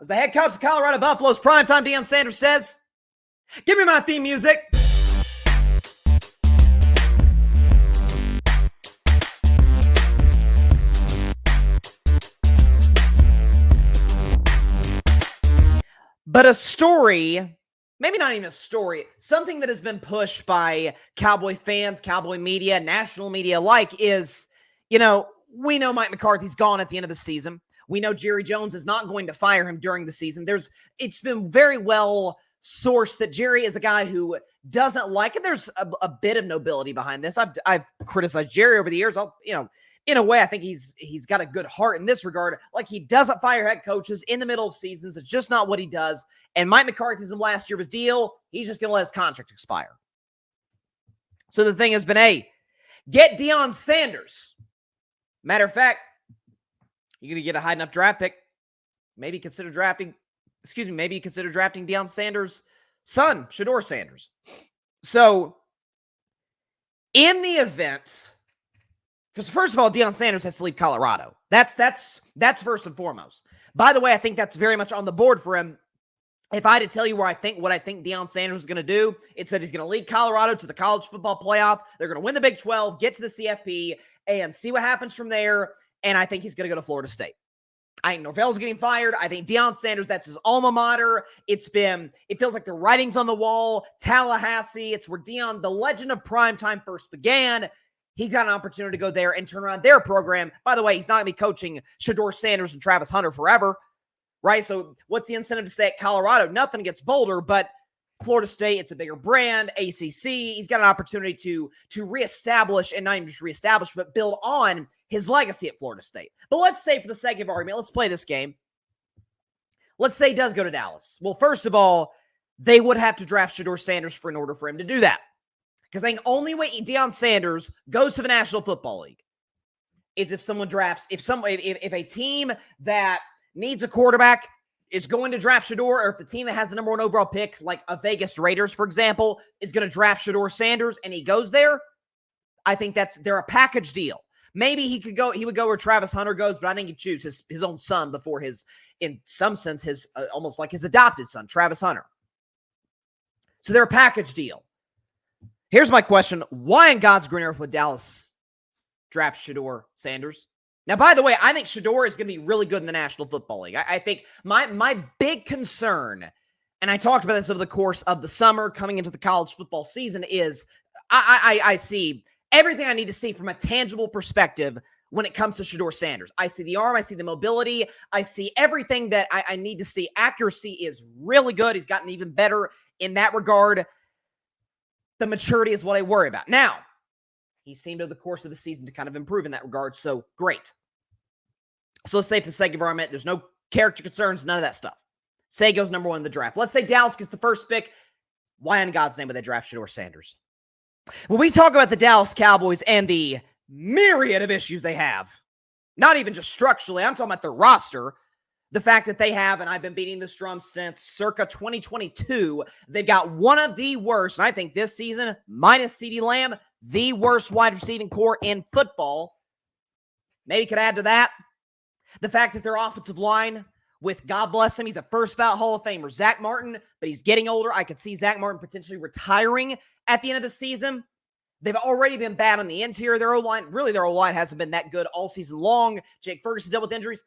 As the head coach of Colorado Buffaloes, primetime Deion Sanders says, "Give me my theme music." But a story, maybe not even a story, something that has been pushed by Cowboy fans, Cowboy media, national media alike is, we know Mike McCarthy's gone at the end of the season. We know Jerry Jones is not going to fire him during the season. It's been very well sourced that Jerry is a guy who doesn't like it. There's a bit of nobility behind this. I've criticized Jerry over the years. In a way, I think he's got a good heart in this regard. Like, he doesn't fire head coaches in the middle of seasons. It's just not what he does. And Mike McCarthy's in last year of his deal. He's just going to let his contract expire. So the thing has been, hey, get Deion Sanders. Matter of fact, you're going to get a high enough draft pick. Maybe consider drafting Deion Sanders' son, Shedeur Sanders. So, in the event, first of all, Deion Sanders has to leave Colorado. That's first and foremost. By the way, I think that's very much on the board for him. If I had to tell you what I think Deion Sanders is going to do, it said he's going to lead Colorado to the college football playoff. They're going to win the Big 12, get to the CFP, and see what happens from there. And I think he's going to go to Florida State. I think Norvell's getting fired. I think Deion Sanders, that's his alma mater. It feels like the writing's on the wall. Tallahassee, it's where Deion, the legend of primetime, first began. He's got an opportunity to go there and turn around their program. By the way, he's not going to be coaching Shedeur Sanders and Travis Hunter forever, right? So what's the incentive to stay at Colorado? Nothing against Boulder, but Florida State, it's a bigger brand, ACC. He's got an opportunity to reestablish, and not even just reestablish, but build on his legacy at Florida State. But let's say, for the sake of argument, let's play this game. Let's say he does go to Dallas. Well, first of all, they would have to draft Shedeur Sanders in order for him to do that. Because I think only way Deion Sanders goes to the National Football League is if a team that needs a quarterback is going to draft Shedeur, or if the team that has the number one overall pick, like a Vegas Raiders, for example, is going to draft Shedeur Sanders and he goes there, I think they're a package deal. Maybe he would go where Travis Hunter goes, but I think he'd choose his own son before in some sense, his almost like his adopted son, Travis Hunter. So they're a package deal. Here's my question. Why in God's green earth would Dallas draft Shedeur Sanders? Now, by the way, I think Shedeur is going to be really good in the National Football League. I think my big concern, and I talked about this over the course of the summer coming into the college football season, is I see everything I need to see from a tangible perspective when it comes to Shedeur Sanders. I see the arm, I see the mobility, I see everything that I need to see. Accuracy is really good. He's gotten even better in that regard. The maturity is what I worry about. Now, he seemed over the course of the season to kind of improve in that regard, so great. So let's say, for the sake of argument, there's no character concerns, none of that stuff. Say he goes number one in the draft. Let's say Dallas gets the first pick. Why in God's name would they draft Shedeur Sanders? When we talk about the Dallas Cowboys and the myriad of issues they have, not even just structurally, I'm talking about their roster, the fact that they have, and I've been beating this drum since circa 2022, they've got one of the worst, and I think this season, minus CeeDee Lamb, the worst wide receiving core in football. Maybe could add to that the fact that their offensive line, with, God bless him, he's a first ballot Hall of Famer, Zach Martin, but he's getting older. I could see Zach Martin potentially retiring at the end of the season. They've already been bad on the interior. Their O-line, really their O-line hasn't been that good all season long. Jake Ferguson dealt with injuries.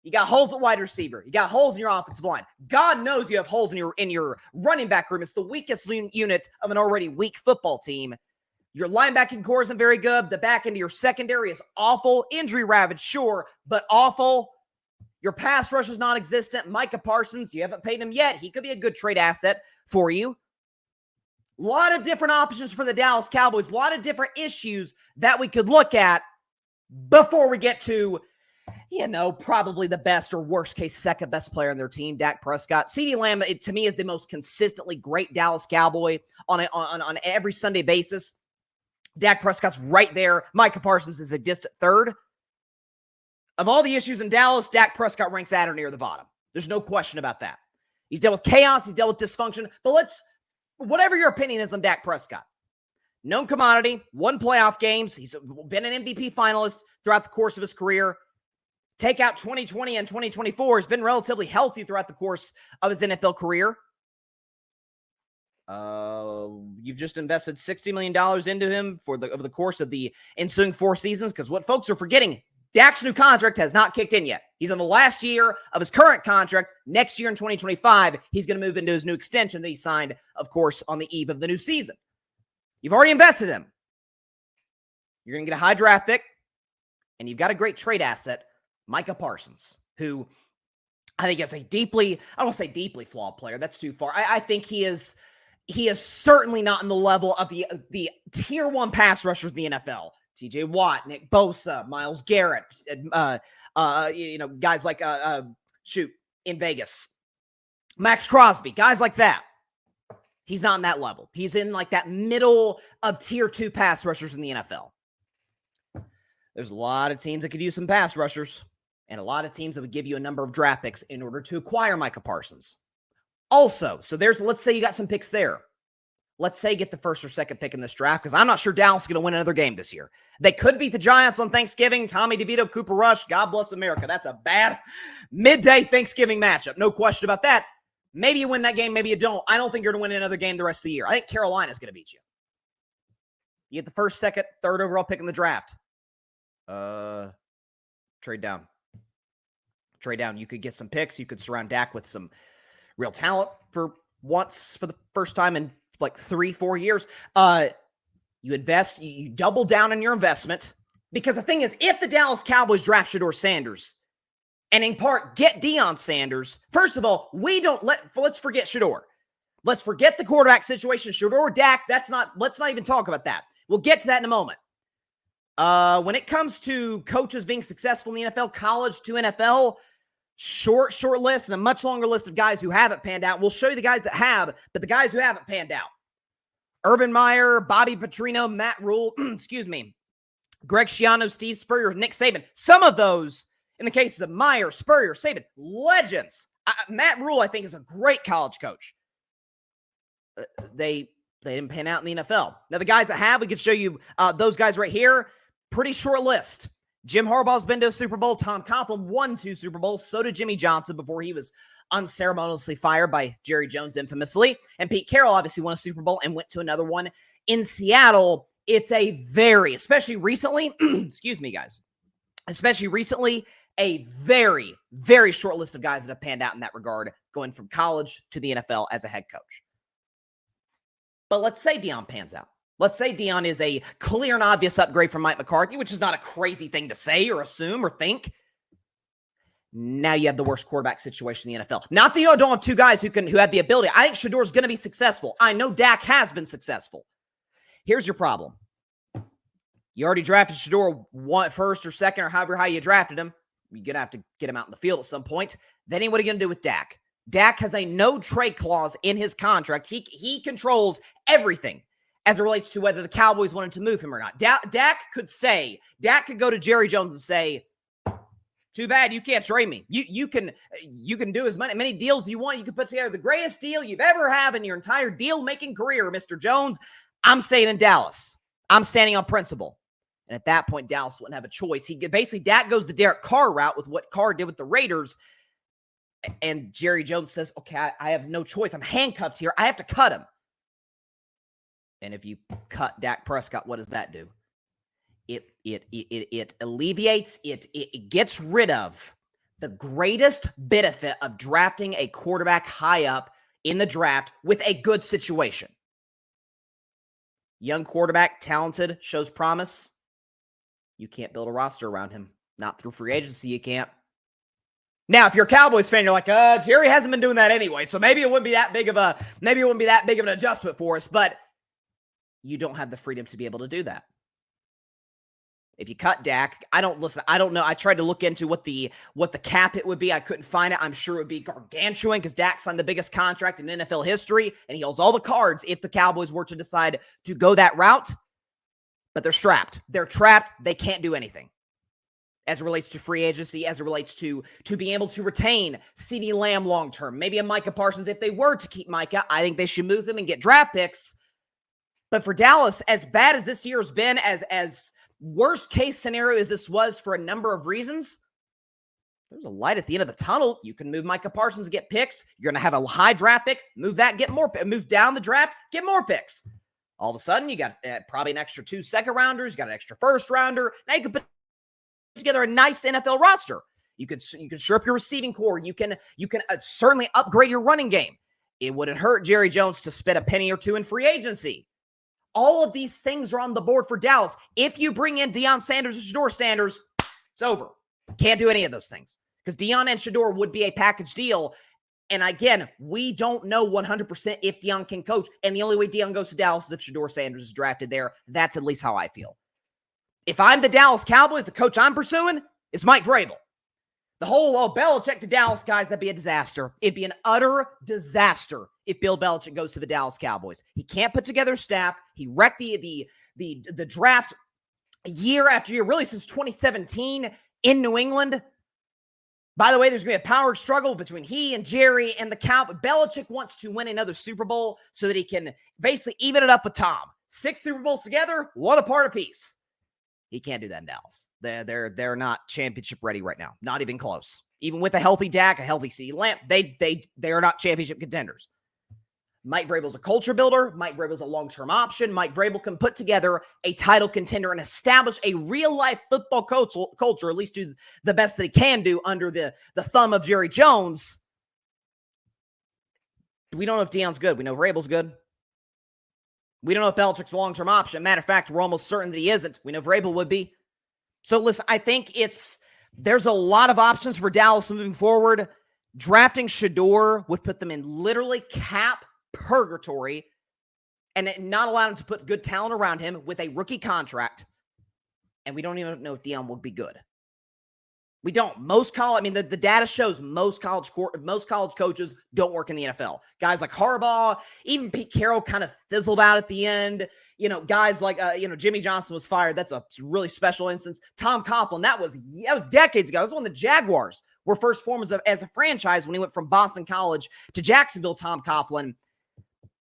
You got holes at wide receiver. You got holes in your offensive line. God knows you have holes in your running back room. It's the weakest unit of an already weak football team. Your linebacking core isn't very good. The back end of your secondary is awful. Injury ravaged, sure, but awful. Your pass rush is non-existent. Micah Parsons, you haven't paid him yet. He could be a good trade asset for you. A lot of different options for the Dallas Cowboys. A lot of different issues that we could look at before we get to, probably the best or worst case second best player on their team, Dak Prescott. CeeDee Lamb, to me, is the most consistently great Dallas Cowboy on every Sunday basis. Dak Prescott's right there. Micah Parsons is a distant third. Of all the issues in Dallas, Dak Prescott ranks at or near the bottom. There's no question about that. He's dealt with chaos. He's dealt with dysfunction. But whatever your opinion is on Dak Prescott, known commodity, won playoff games. He's been an MVP finalist throughout the course of his career. Take out 2020 and 2024, has been relatively healthy throughout the course of his NFL career. You've just invested $60 million into him over the course of the ensuing 4 seasons, because what folks are forgetting, Dak's new contract has not kicked in yet. He's in the last year of his current contract. Next year in 2025, he's going to move into his new extension that he signed, of course, on the eve of the new season. You've already invested him. You're going to get a high draft pick, and you've got a great trade asset, Micah Parsons, who I think is a deeply, I don't want to say deeply flawed player. That's too far. I think he is certainly not in the level of the tier 1 pass rushers in the NFL. TJ Watt, Nick Bosa, Myles Garrett, guys like, in Vegas, Max Crosby, guys like that. He's not in that level. He's in like that middle of tier 2 pass rushers in the NFL. There's a lot of teams that could use some pass rushers, and a lot of teams that would give you a number of draft picks in order to acquire Micah Parsons. Also, so let's say you got some picks there. Let's say you get the first or second pick in this draft, because I'm not sure Dallas is going to win another game this year. They could beat the Giants on Thanksgiving. Tommy DeVito, Cooper Rush, God bless America. That's a bad midday Thanksgiving matchup. No question about that. Maybe you win that game, maybe you don't. I don't think you're going to win another game the rest of the year. I think Carolina's going to beat you. You get the first, second, third overall pick in the draft. Trade down. Trade down. You could get some picks. You could surround Dak with some real talent for the first time in like 3-4 years. You invest, you double down on your investment, because the thing is, if the Dallas Cowboys draft Shedeur Sanders and in part get Deion Sanders, first of all, let's forget Shedeur. Let's forget the quarterback situation. Shedeur, Dak, let's not even talk about that. We'll get to that in a moment. When it comes to coaches being successful in the NFL, college to NFL, short list and a much longer list of guys who haven't panned out. We'll show you the guys that have, but the guys who haven't panned out. Urban Meyer, Bobby Petrino, Matt Rule, Greg Schiano, Steve Spurrier, Nick Saban. Some of those, in the cases of Meyer, Spurrier, Saban, legends. Matt Rule, I think, is a great college coach. They didn't pan out in the NFL. Now, the guys that have, we could show you those guys right here. Pretty short list. Jim Harbaugh's been to a Super Bowl. Tom Coughlin won 2 Super Bowls. So did Jimmy Johnson before he was unceremoniously fired by Jerry Jones infamously. And Pete Carroll obviously won a Super Bowl and went to another one in Seattle. It's a especially recently, excuse me, guys, especially recently, a very, very short list of guys that have panned out in that regard, going from college to the NFL as a head coach. But let's say Deion pans out. Let's say Deion is a clear and obvious upgrade from Mike McCarthy, which is not a crazy thing to say or assume or think. Now you have the worst quarterback situation in the NFL. Not that you don't have 2 guys who have the ability. I think Shedeur's going to be successful. I know Dak has been successful. Here's your problem. You already drafted Shedeur first or second or however high you drafted him. You're going to have to get him out in the field at some point. Then what are you going to do with Dak? Dak has a no-trade clause in his contract. He controls everything as it relates to whether the Cowboys wanted to move him or not. Dak could go to Jerry Jones and say, too bad you can't trade me. You can do as many deals as you want. You can put together the greatest deal you've ever had in your entire deal-making career, Mr. Jones. I'm staying in Dallas. I'm standing on principle. And at that point, Dallas wouldn't have a choice. Dak goes the Derek Carr route with what Carr did with the Raiders. And Jerry Jones says, okay, I have no choice. I'm handcuffed here. I have to cut him. And if you cut Dak Prescott, what does that do? It alleviates, it gets rid of the greatest benefit of drafting a quarterback high up in the draft with a good situation. Young quarterback, talented, shows promise. You can't build a roster around him. Not through free agency, you can't. Now, if you're a Cowboys fan, you're like, Jerry hasn't been doing that anyway, so maybe it wouldn't be that big of an adjustment for us, but you don't have the freedom to be able to do that. If you cut Dak, I don't know. I tried to look into what the cap hit would be. I couldn't find it. I'm sure it would be gargantuan because Dak signed the biggest contract in NFL history, and he holds all the cards if the Cowboys were to decide to go that route. But they're strapped. They're trapped. They can't do anything as it relates to free agency, as it relates to being able to retain CeeDee Lamb long-term. Maybe a Micah Parsons. If they were to keep Micah, I think they should move him and get draft picks. But for Dallas, as bad as this year has been, as worst case scenario as this was for a number of reasons, There's a light at the end of the tunnel. You can move Micah Parsons to get picks. You're going to have a high draft pick. Move that, get more. Move down the draft, get more picks. All of a sudden, you got probably an extra 2 second-rounders. You got an extra first-rounder. Now you can put together a nice NFL roster. You could shore up your receiving core. You can certainly upgrade your running game. It wouldn't hurt Jerry Jones to spend a penny or two in free agency. All of these things are on the board for Dallas. If you bring in Deion Sanders or Shedeur Sanders, it's over. Can't do any of those things because Deion and Shedeur would be a package deal. And again, we don't know 100% if Deion can coach. And the only way Deion goes to Dallas is if Shedeur Sanders is drafted there. That's at least how I feel. If I'm the Dallas Cowboys, the coach I'm pursuing is Mike Vrabel. The whole Belichick to Dallas guys, that'd be a disaster. It'd be an utter disaster if Bill Belichick goes to the Dallas Cowboys. He can't put together staff. He wrecked the draft year after year, really since 2017 in New England. By the way, there's going to be a power struggle between he and Jerry and the Cowboys. Belichick wants to win another Super Bowl so that he can basically even it up with Tom. 6 Super Bowls together, 1 apart apiece. He can't do that in Dallas. They're not championship ready right now. Not even close. Even with a healthy Dak, a healthy CeeDee Lamb, they are not championship contenders. Mike Vrabel's a culture builder. Mike Vrabel's a long-term option. Mike Vrabel can put together a title contender and establish a real-life football culture, at least do the best that he can do under the thumb of Jerry Jones. We don't know if Deion's good. We know Vrabel's good. We don't know if Belichick's a long-term option. Matter of fact, we're almost certain that he isn't. We know Vrabel would be. So listen, I think there's a lot of options for Dallas moving forward. Drafting Shedeur would put them in literally cap purgatory and not allow him to put good talent around him with a rookie contract. And we don't even know if Deion will be good. We don't. The data shows most college coaches don't work in the NFL. Guys like Harbaugh, even Pete Carroll kind of fizzled out at the end. Guys like Jimmy Johnson was fired. That's a really special instance. Tom Coughlin, that was decades ago. That was when the Jaguars were first formed as a franchise when he went from Boston College to Jacksonville. Tom Coughlin.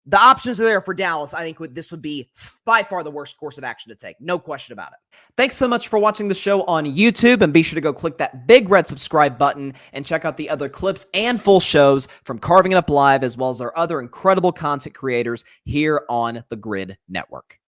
The options are there for Dallas. I think this would be by far the worst course of action to take. No question about it. Thanks so much for watching the show on YouTube, and be sure to go click that big red subscribe button and check out the other clips and full shows from Carving It Up Live, as well as our other incredible content creators here on the Grid Network.